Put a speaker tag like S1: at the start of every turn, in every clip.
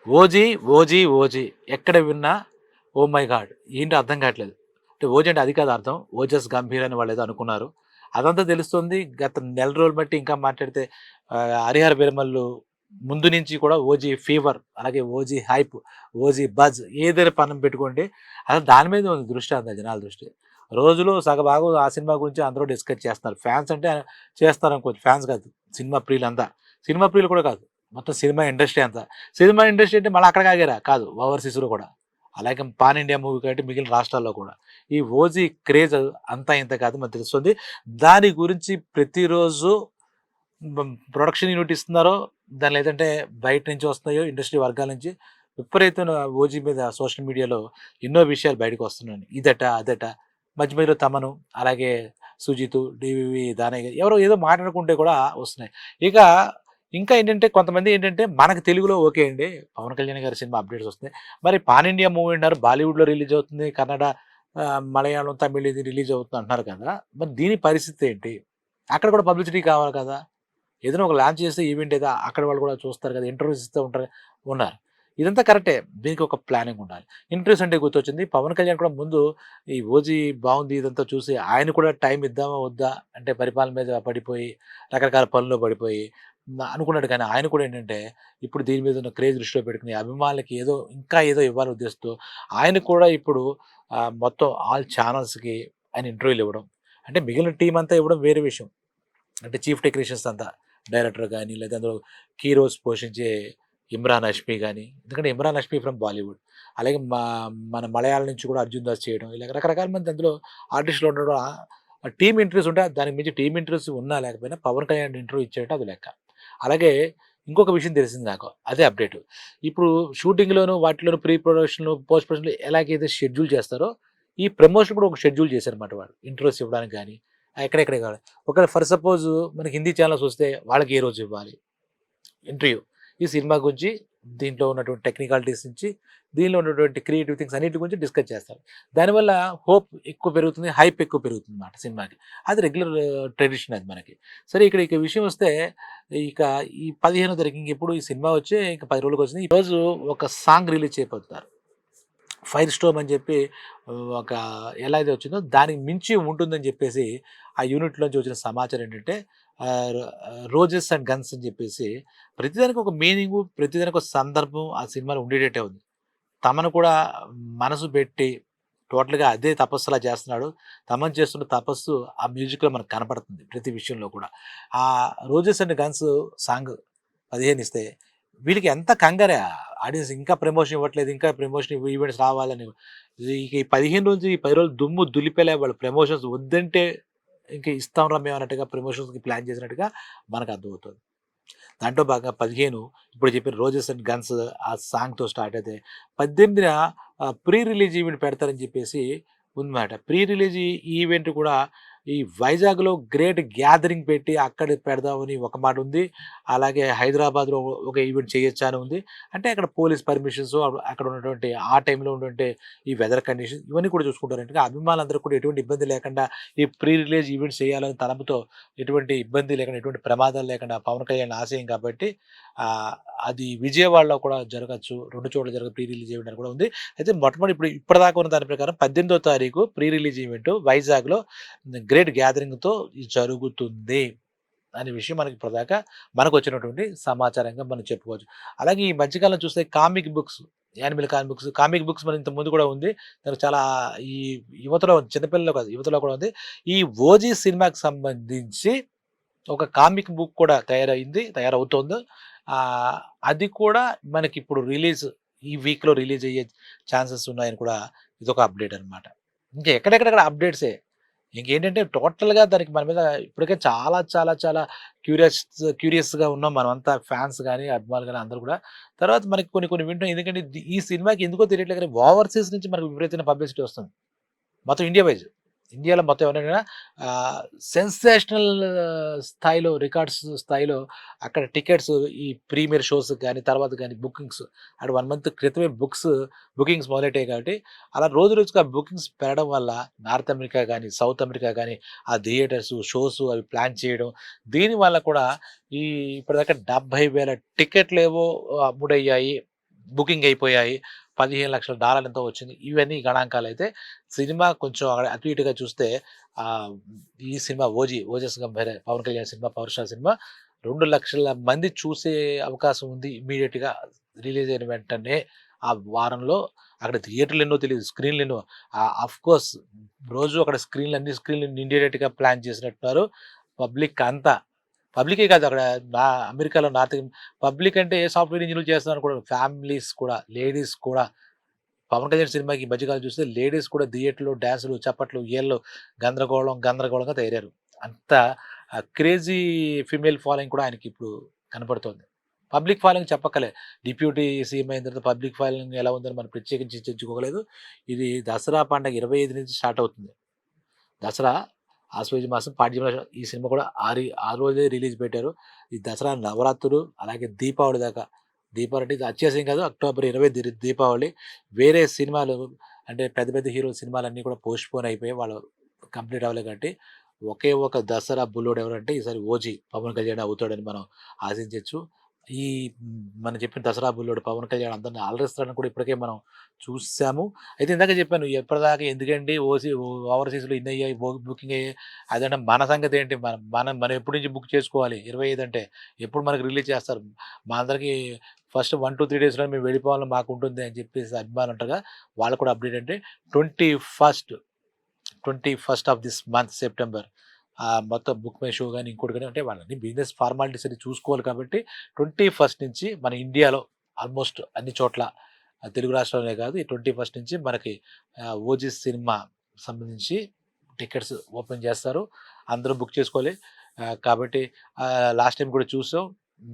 S1: OG, OG, OG ఎక్కడ విన్నా oh my God! ఏంటో అర్థం కావట్లేదు. అంటే ఓజీ అంటే అది కాదు అర్థం. ఓజస్ గంభీర్ అని వాళ్ళేదో అనుకున్నారు. అదంతా తెలుస్తుంది. గత నెల రోజులు బట్టి ఇంకా మాట్లాడితే 'హరిహర వీరమల్లు' ముందు నుంచి కూడా ఓజీ ఫీవర్, అలాగే ఓజీ హైప్, ఓజీ బజ్ ఏదైనా పనం పెట్టుకోండి. అసలు దాని మీద ఉంది దృష్టి అంతా జనాల దృష్టి. రోజులో సగభాగం ఆ సినిమా గురించి అందరూ డిస్కస్ చేస్తున్నారు. ఫ్యాన్స్ అంటే చేస్తారనుకోవచ్చు. ఫ్యాన్స్ కాదు. సినిమా ప్రియులంతా. సినిమా ప్రియులు కూడా కాదు. మొత్తం సినిమా ఇండస్ట్రీ అంతా. సినిమా ఇండస్ట్రీ అంటే మళ్ళీ అక్కడికి ఆగారా? కాదు. ఓవర్‌సీస్‌లో కూడా. అలాగే పాన్ ఇండియా మూవీ కాబట్టి మిగిలిన రాష్ట్రాల్లో కూడా. ఈ ఓజీ క్రేజ్ అంతా ఇంత కాదు మనకు తెలుస్తుంది. దాని గురించి ప్రతిరోజు ప్రొడక్షన్ యూనిట్ ఇస్తున్నారో, దాని లేదంటే బయట నుంచి వస్తున్నాయో ఇండస్ట్రీ వర్గాల నుంచి విపరీతమైన ఓజీ మీద సోషల్ మీడియాలో ఎన్నో విషయాలు బయటకు వస్తున్నాయి. ఇదట, అదట. మధ్య మధ్యలో తమను, అలాగే సుజితు, డివివి దానయ్య గారు ఎవరో ఏదో మాట్లాడుకుంటే కూడా వస్తున్నాయి. ఇక ఇంకా ఏంటంటే కొంతమంది ఏంటంటే మనకు తెలుగులో ఓకే అండి. పవన్ కళ్యాణ్ గారి సినిమా అప్డేట్స్ వస్తున్నాయి. మరి పాన్ ఇండియా మూవీ అన్నారు. బాలీవుడ్‌లో రిలీజ్ అవుతుంది. కన్నడ, మలయాళం, తమిళ్ ఇది రిలీజ్ అవుతుంది అంటున్నారు కదా! మరి దీని పరిస్థితి ఏంటి? అక్కడ కూడా పబ్లిసిటీ కావాలి కదా! ఏదైనా ఒక లాంచ్ చేస్తే ఈవెంట్ ఏదో అక్కడ వాళ్ళు కూడా చూస్తారు కదా! ఇంటర్వ్యూస్ ఇస్తూ ఉంటారు ఉన్నారు. ఇదంతా కరెక్టే. దీనికి ఒక ప్లానింగ్ ఉండాలి. ఇంటర్వ్యూస్ అంటే గుర్తొచ్చింది. పవన్ కళ్యాణ్ కూడా ముందు ఈ 'ఓజీ' బావుంది ఇదంతా చూసి ఆయన కూడా టైం ఇద్దామా వద్దా అంటే పరిపాలన మీద పడిపోయి రకరకాల పనుల్లో పడిపోయి అనుకున్నాడు. కానీ ఆయన కూడా ఏంటంటే ఇప్పుడు దీని మీద ఉన్న క్రేజ్ దృష్టిలో పెట్టుకొని అభిమానులకి ఏదో ఇంకా ఏదో ఇవ్వాలని ఉద్దేశంతో ఆయన కూడా ఇప్పుడు మొత్తం ఆల్ ఛానల్స్‌కి ఆయన ఇంటర్వ్యూలు ఇవ్వడం. అంటే మిగిలిన టీమ్ అంతా ఇవ్వడం వేరే విషయం. అంటే చీఫ్ టెక్నీషియన్స్ అంతా డైరెక్టర్ గాని, లేదా అందులో కీ రోల్స్ పోషించే ఇమ్రాన్ హష్మీ గాని, ఎందుకంటే ఇమ్రాన్ హష్మీ ఫ్రమ్ బాలీవుడ్. అలాగే మన మలయాళం నుంచి కూడా అర్జున్ దాస్ చేయడం, ఇలా రకరకాల మంది అందులో ఆర్టిస్టులు ఉండడం. టీమ్ ఇంటర్వ్యూస్ ఉంటే దానికి మించి టీమ్ ఇంటర్వ్యూస్ ఉన్నా లేకపోయినా పవన్ కళ్యాణ్ ఇంటర్వ్యూ ఇచ్చేయటం అది లెక్క. అలాగే ఇంకొక విషయం తెలిసింది నాకు. అదే అప్డేట్. ఇప్పుడు షూటింగ్‌లోను వాటిలోను ప్రీ ప్రొడక్షన్‌లు, పోస్ట్ ప్రొడక్షన్‌లు ఎలాగైతే షెడ్యూల్ చేస్తారో, ఈ ప్రమోషన్ కూడా ఒక షెడ్యూల్ చేశారన్నమాట వాళ్ళు. ఇంటర్వ్యూస్ ఇవ్వడానికి గాని, ఎక్కడెక్కడ కావాలి. ఒకవేళ ఫర్ సపోజ్ మనకి హిందీ ఛానెల్స్ వస్తే వాళ్ళకి ఏ రోజు ఇవ్వాలి ఇంటర్వ్యూ. ఈ సినిమా గురించి, దీంట్లో ఉన్నటువంటి టెక్నికాలిటీస్ నుంచి, దీనిలో ఉన్నటువంటి క్రియేటివ్ థింగ్స్ అన్నిటి గురించి డిస్కస్ చేస్తారు. దానివల్ల హోప్ ఎక్కువ పెరుగుతుంది. హైప్ ఎక్కువ పెరుగుతుందన్నమాట సినిమాకి. అది రెగ్యులర్ ట్రెడిషన్ అది మనకి. సరే ఇక విషయం వస్తే ఇక ఈ 15వ తారీఖు ఇంకెప్పుడు ఈ సినిమా వచ్చి ఇంక 10 రోజులకొచ్చింది. ఈరోజు ఒక సాంగ్ రిలీజ్ చేయబోతున్నారు. 'ఫైర్ స్టోమ్' అని చెప్పి ఒక ఎలా అయితే వచ్చిందో దానికి మించి ఉంటుందని చెప్పేసి ఆ యూనిట్‌లోంచి వచ్చిన సమాచారం ఏంటంటే 'రోజెస్ అండ్ గన్స్' అని చెప్పేసి ప్రతిదానికి ఒక మీనింగు, ప్రతిదానికి ఒక సందర్భం ఆ సినిమాలో ఉండేటట్టే ఉంది. తమను కూడా మనసు పెట్టి టోటల్‌గా అదే తపస్సులా చేస్తున్నాడు. తమన్ చేస్తున్న తపస్సు ఆ మ్యూజిక్‌లో మనకు కనపడుతుంది ప్రతి విషయంలో కూడా. ఆ 'రోజెస్ అండ్ గన్స్' సాంగ్ 15 ఇస్తే వీళ్ళకి ఎంత కంగారే ఆడియన్స్ ఇంకా ప్రమోషన్ ఇవ్వట్లేదు. ఇంకా ప్రమోషన్ ఈవెంట్స్ రావాలని. ఇక ఈ 15 రోజులు, ఈ 10 రోజులు దుమ్ము దులిపేలే వాళ్ళు ప్రమోషన్స్ వద్దంటే ఇంక ఇస్తాంరా మేము అన్నట్టుగా ప్రమోషన్స్‌కి ప్లాన్ చేసినట్టుగా మనకు అర్థమవుతుంది. దాంట్లో భాగంగా 15 ఇప్పుడు చెప్పిన 'రోజెస్ అండ్ గన్స్' ఆ సాంగ్‌తో స్టార్ట్ అయితే 18న ప్రీ రిలీజ్ ఈవెంట్ పెడతారని చెప్పేసి ఉందన్నమాట. ప్రీ రిలీజ్ ఈవెంట్ కూడా ఈ వైజాగ్‌లో గ్రేట్ గ్యాదరింగ్ పెట్టి అక్కడ పెడదామని ఒక మాట ఉంది. అలాగే హైదరాబాద్‌లో ఒక ఈవెంట్ చేయొచ్చా అని ఉంది. అంటే అక్కడ పోలీస్ పర్మిషన్స్ అక్కడ ఉన్నటువంటి ఆ టైంలో ఉన్నటువంటి ఈ వెదర్ కండిషన్స్ ఇవన్నీ కూడా చూసుకుంటారంటే అభిమానులందరూ కూడా ఎటువంటి ఇబ్బంది లేకుండా ఈ ప్రీ రిలీజ్ ఈవెంట్ చేయాలని తలంపుతో ఎటువంటి ఇబ్బంది లేకుండా, ఎటువంటి ప్రమాదాలు లేకుండా పవన్ కళ్యాణ్ ఆశయం కాబట్టి ఆహ్, అది విజయవాడలో కూడా జరగచ్చు. 2 చోట్ల ప్రీ రిలీజ్ ఈవెంట్ అని కూడా ఉంది. అయితే మొట్టమొదటి ఇప్పటిదాకా ఉన్న దాని ప్రకారం 18వ తారీఖు ప్రీ రిలీజ్ ఈవెంట్ వైజాగ్‌లో గ్రేట్ గ్యాదరింగ్‌తో జరుగుతుంది అనే విషయం మనకి ఇప్పటిదాకా మనకొచ్చినటువంటి సమాచారంగా మనం చెప్పుకోవచ్చు. అలాగే ఈ మధ్య కాలంలో చూస్తే comic books, animal comic books మన ఇంతకుముందు కూడా ఉంది. దానికి చాలా ఈ యువతలో చిన్నపిల్లల్లో కాదు యువతలో కూడా ఉంది. ఈ 'ఓజీ' సినిమాకి సంబంధించి ఒక కామిక్ బుక్ కూడా తయారవుతోంది. ఆహ్, అది కూడా మనకిప్పుడు ఈ వీక్‌లో రిలీజ్ అయ్యే ఛాన్సెస్ ఉన్నాయని కూడా ఇదొక అప్డేట్ అనమాట. ఇంకా ఎక్కడెక్కడెక్కడ అప్డేట్సే. ఇంకేంటంటే టోటల్‌గా దానికి మన మీద ఇప్పటికే చాలా చాలా చాలా క్యూరియస్‌గా ఉన్నాం మనమంతా ఫాన్స్ గాని, అభిమానులు గాని అందరూ కూడా. తర్వాత మనకి కొన్ని కొన్ని వింటాం. ఎందుకంటే ఈ సినిమాకి ఎందుకో తెలియట్లేదు గానీ ఓవర్‌సీస్ నుంచి మనకు విపరీతమైన పబ్లిసిటీ వస్తుంది. మొత్తం ఇండియా వైస్. ఇండియాలో మొత్తం ఎవరైనా ఆహ్, సెన్సేషనల్ స్థాయిలో రికార్డ్స్ స్థాయిలో అక్కడ టికెట్స్ ఈ ప్రీమియర్ షోస్‌కి గాని, తర్వాత గాని బుకింగ్స్ అంటే 1 మంత్ క్రితమే బుకింగ్స్ మొదలెట్టాయి కాబట్టి, అలా రోజు రోజుకి ఆ బుకింగ్స్ పెరగడం వల్ల నార్త్ అమెరికా గాని, సౌత్ అమెరికా గాని ఆ థియేటర్స్, షోస్ అవి ప్లాన్ చేయడం. దీనివల్ల కూడా ఈ ఇప్పటిదాకా 70,000 టికెట్లేవో అమ్ముడయ్యాయి. బుకింగ్ అయిపోయాయి. $15,00,000 ఎంతో వచ్చింది. ఇవన్నీ గణాంకాలైతే సినిమా కొంచెం అక్కడ అటు ఇటుగా చూస్తే ఆహ్, ఈ cinema 'Ojas Gambheera' Pawan Kalyan cinema 'power star' cinema 2,00,000 మంది చూసే అవకాశం ఉంది. ఇమ్మీడియేట్‌గా రిలీజ్ అయిన వెంటనే ఆ వారంలో అక్కడ థియేటర్‌లు ఎన్నో తెలీదు. స్క్రీన్‌లు ఎన్నో ఆఫ్‌కోర్స్ రోజు అక్కడ అన్ని స్క్రీన్‌లు నిండేటట్టుగా ప్లాన్ చేసినట్టున్నారు. పబ్లిక్ అంతా పబ్లికే కాదు అక్కడ అమెరికాలో పబ్లిక్ అంటే ఏ సాఫ్ట్‌వేర్ ఇంజినీర్లు చేస్తున్నారు కూడా ఫ్యామిలీస్ కూడా, లేడీస్ కూడా పవన్ కళ్యాణ్ సినిమాకి ఈ మధ్య కాలం చూస్తే లేడీస్ కూడా థియేటర్‌లో డాన్సులు, చప్పట్లు, ఈలలు గందరగోళంగా తయారయ్యారు. అంత క్రేజీ ఫీమేల్ ఫాలోయింగ్ కూడా ఆయనకిప్పుడు కనపడుతోంది. పబ్లిక్ ఫాలోయింగ్ చెప్పక్కలే. డిప్యూటీ సీఎం అయిన తర్వాత పబ్లిక్ ఫాలోయింగ్ ఎలా ఉందని మనం ప్రత్యేకించి చర్చించుకోలేదు. ఇది దసరా పండగ 25 నుంచి స్టార్ట్ అవుతుంది. దసరా, ఆశ్వయుజ మాసం, పాడ్య మాసం ఈ సినిమా కూడా ఆ రోజే రిలీజ్ పెట్టారు. ఈ దసరా, నవరాత్రులు అలాగే దీపావళి దాకా. దీపావళి అంటే ఇది వచ్చేసేం కాదు. అక్టోబర్ 20 దీపావళి. వేరే సినిమాలు అంటే పెద్ద పెద్ద హీరోల సినిమాలన్నీ కూడా పోస్ట్‌పోన్ అయిపోయాయి. వాళ్ళు కంప్లీట్ అవ్వలేదు కాబట్టి ఒకే ఒక దసరా బుల్లోడు ఎవరంటే ఈసారి 'ఓజీ' పవన్ కళ్యాణ్ అవుతాడని మనం ఆశించొచ్చు. ఈ మనం చెప్పిన దసరా బుల్లోడు పవన్ కళ్యాణ్ అందరిని అలరిస్తాడని కూడా ఇప్పటికే మనం చూసాము. అయితే ఇందాక చెప్పాను ఎప్పటిదాకా ఎందుకండి ఓవర్‌సీస్‌లో ఇన్నయ్యాయి బుకింగ్ అయ్యాయి. అదంటే మన సంగతి ఏంటి? మనం మనం మనం ఎప్పటి నుంచి బుక్ చేసుకోవాలి? 25 అంటే ఎప్పుడు మనకు రిలీజ్ చేస్తారు? మా అందరికీ ఫస్ట్ 1, 2, 3 డేస్‌లో మేము వెళ్ళిపోవాలని మాకుంటుంది అని చెప్పేసి అభిమానులు ఉంటారుగా. వాళ్ళకి కూడా అప్డేట్ అంటే 21 21 ఆఫ్ దిస్ మంత్ సెప్టెంబర్ మొత్తం బుక్ మై షో గాని, ఇంకోటి గాని అంటే వాళ్ళన్నీ బిజినెస్ ఫార్మాలిటీస్ అన్ని చూసుకోవాలి కాబట్టి 21 నుంచి మన ఇండియాలో ఆల్మోస్ట్ అన్ని చోట్ల తెలుగు రాష్ట్రాలనే కాదు. ఈ 21 నుంచి మనకి 'ఓజీ' సినిమా సంబంధించి టికెట్స్ ఓపెన్ చేస్తారు. అందరూ బుక్ చేసుకోవాలి. కాబట్టి లాస్ట్ టైమ్ కూడా చూసాం.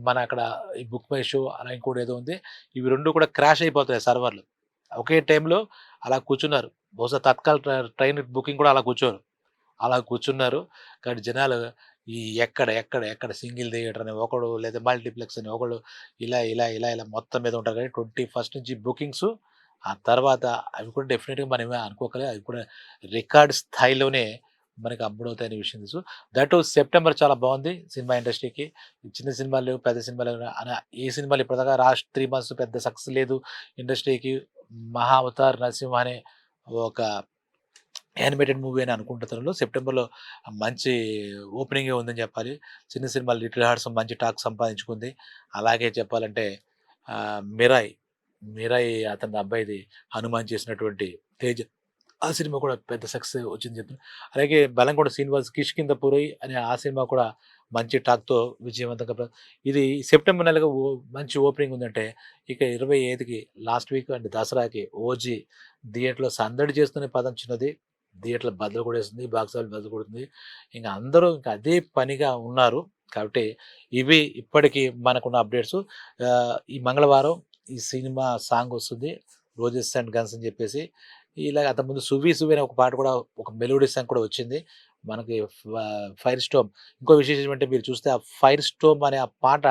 S1: మన అక్కడ ఈ బుక్ మై షో అలా ఇంకోటి ఏదో ఉంది. ఇవి 2 కూడా క్రాష్ అయిపోతాయి సర్వర్‌లు. ఒకే టైంలో అలా కూర్చున్నారు. బహుశా తత్కాల్ ట్రైన్ బుకింగ్ కూడా అలా కూర్చోరు. అలా కూర్చున్నారు. కానీ జనాలు ఈ ఎక్కడ సింగిల్ థియేటర్ అని ఒకడు లేదా మల్టీప్లెక్స్ అని ఒకడు ఇలా మొత్తం మీద ఉంటారు కానీ 21 నుంచి బుకింగ్స్. ఆ తర్వాత అవి కూడా డెఫినిట్‌గా మనమేమి అనుకోకలే. అవి కూడా రికార్డ్ స్థాయిలోనే మనకి అమ్ముడవుతాయనే విషయం తెలుసు. దట్ సెప్టెంబర్ చాలా బావుంది సినిమా ఇండస్ట్రీకి. చిన్న సినిమాలు లేవు, పెద్ద సినిమాలు లేవు. ఏ సినిమాలు ఇప్పటిదాకా 3 మంత్స్ పెద్ద సక్సెస్ లేదు ఇండస్ట్రీకి. 'మహా అవతార్ నరసింహ' అనే ఒక యానిమేటెడ్ మూవీ అని అనుకుంటున్న తరుణంలో సెప్టెంబర్‌లో మంచి ఓపెనింగే ఉందని చెప్పాలి. చిన్న సినిమా 'లిటిల్ హార్ట్స్' మంచి టాక్ సంపాదించుకుంది. అలాగే చెప్పాలంటే 'మిరాయ్' అతని అబ్బాయిది 'హనుమాన్' చేసినటువంటి 'తేజ' ఆ సినిమా కూడా పెద్ద సక్సెస్ వచ్చిందని చెప్తున్నారు. అలాగే 'బెల్లంకొండ శ్రీనివాస్' 'కిష్కింధపురై' అనే ఆ సినిమా కూడా మంచి టాక్‌తో విజయవంతంగా ఇది సెప్టెంబర్ నెలలో మంచి ఓపెనింగ్ ఉందంటే, ఇక 25కి లాస్ట్ వీక్ అండ్ దసరాకి 'ఓజీ' థియేటర్‌లో సందడి చేస్తున్న పదం చిన్నది. థియేటర్‌లో బద్దలు కొట్టేస్తుంది. బాక్స్ ఆఫీస్ బద్దలు కొడుతుంది. ఇంక అందరూ ఇంక అదే పనిగా ఉన్నారు. కాబట్టి ఇవి ఇప్పటికి మనకున్న అప్డేట్స్. ఈ మంగళవారం ఈ సినిమా సాంగ్ వస్తుంది. 'రోజెస్ అండ్ గన్స్' అని చెప్పేసి. ఇలాగ అంతకుముందు 'సువ్వి సువ్వి' అనే ఒక పాట కూడా ఒక మెలోడీ సాంగ్ కూడా వచ్చింది. మనకి 'ఫైర్ స్టోమ్' ఇంకో విశేషం ఏంటంటే మీరు చూస్తే ఆ 'ఫైర్ స్టోమ్' అనే ఆ పాట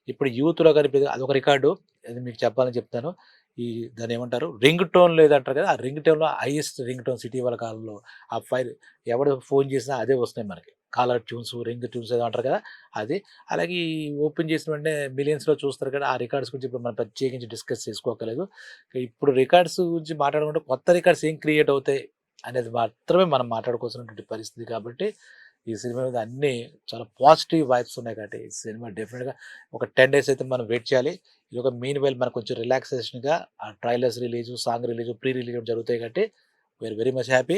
S1: ఇప్పుడు యూత్‌లో గాని అదొక రికార్డు. అది మీకు చెప్పాలని చెప్తాను. దాన్నేమంటారు రింగ్ టోన్ లేదంటారు కదా! ఆ రింగ్ టోన్‌లో హైయెస్ట్ రింగ్ టోన్స్ ఇటీవల కాలంలో ఆ ఫైర్ ఎవడు ఫోన్ చేసినా అదే వస్తున్నాయి మనకి. కాలర్ ట్యూన్స్, రింగ్ ట్యూన్స్ ఏదో అంటారు కదా! అది. అలాగే ఈ ఓపెన్ చేసిన వెంటనే మిలియన్స్‌లో చూస్తారు కదా! ఆ రికార్డ్స్ గురించి ఇప్పుడు మనం ప్రత్యేకించి డిస్కస్ చేసుకోక్కర్లేదు. ఇప్పుడు రికార్డ్స్ గురించి మాట్లాడుకుంటే కొత్త రికార్డ్స్ ఏం క్రియేట్ అవుతాయి అనేది మాత్రమే మనం మాట్లాడుకోవాల్సినటువంటి పరిస్థితి కాబట్టి, ఈ సినిమా మీద అన్నీ చాలా పాజిటివ్ వైబ్స్ ఉన్నాయి కాబట్టి, ఈ సినిమా డెఫినిట్‌గా ఒక 10 డేస్ అయితే మనం వెయిట్ చేయాలి. ఈలోగా మీన్ వైల్ మనకు కొంచెం రిలాక్సేషన్‌గా ఆ trailers release, song release, pre release జరుగుతాయి కాబట్టి we are very much happy.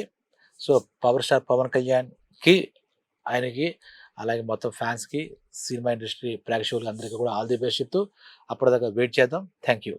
S1: So, power star Pawan కళ్యాణ్‌కి, ఆయనకి అలాగే మొత్తం ఫ్యాన్స్‌కి, సినిమా ఇండస్ట్రీ ప్రేక్షకులందరికీ కూడా ఆల్ ది బెస్ట్ చెప్తూ అప్పటిదాకా వెయిట్ చేద్దాం. Thank you.